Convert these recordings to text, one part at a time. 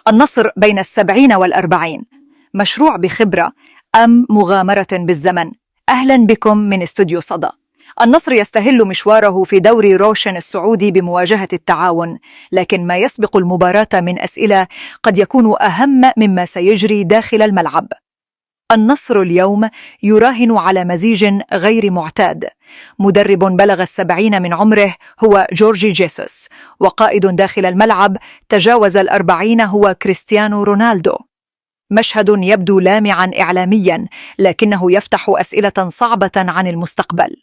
النصر بين 70 و40، مشروع بخبرة أم مغامرة بالزمن؟ أهلا بكم من استوديو صدى. النصر يستهل مشواره في دوري روشن السعودي بمواجهة التعاون، لكن ما يسبق المباراة من أسئلة قد يكون أهم مما سيجري داخل الملعب. النصر اليوم يراهن على مزيج غير معتاد. مدرب بلغ 70 من عمره هو جورجي جيسوس، وقائد داخل الملعب تجاوز 40 هو كريستيانو رونالدو. مشهد يبدو لامعا إعلاميا، لكنه يفتح أسئلة صعبة عن المستقبل.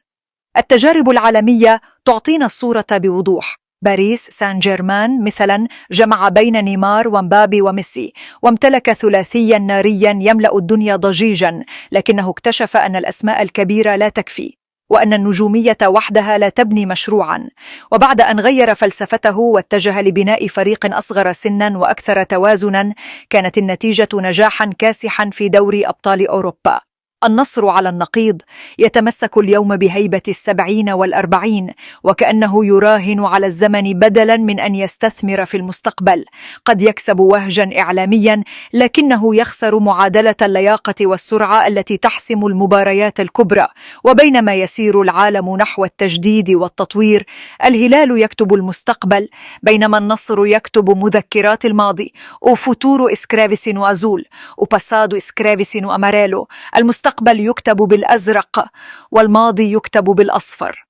التجارب العالمية تعطينا الصورة بوضوح. باريس سان جيرمان مثلا جمع بين نيمار ومبابي وميسي، وامتلك ثلاثيا ناريا يملأ الدنيا ضجيجا، لكنه اكتشف أن الأسماء الكبيرة لا تكفي، وأن النجومية وحدها لا تبني مشروعا. وبعد أن غير فلسفته واتجه لبناء فريق أصغر سنا وأكثر توازنا، كانت النتيجة نجاحا كاسحا في دوري أبطال أوروبا. النصر على النقيض يتمسك اليوم بهيبة 70 و40، وكأنه يراهن على الزمن بدلا من أن يستثمر في المستقبل. قد يكسب وهجا إعلاميا، لكنه يخسر معادلة اللياقة والسرعة التي تحسم المباريات الكبرى. وبينما يسير العالم نحو التجديد والتطوير، الهلال يكتب المستقبل، بينما النصر يكتب مذكرات الماضي. او فوتورو اسكرافيسينو أزول، او باسادو اسكرافيسينو أماريلو. المستقبل يكتب بالأزرق، والماضي يكتب بالأصفر.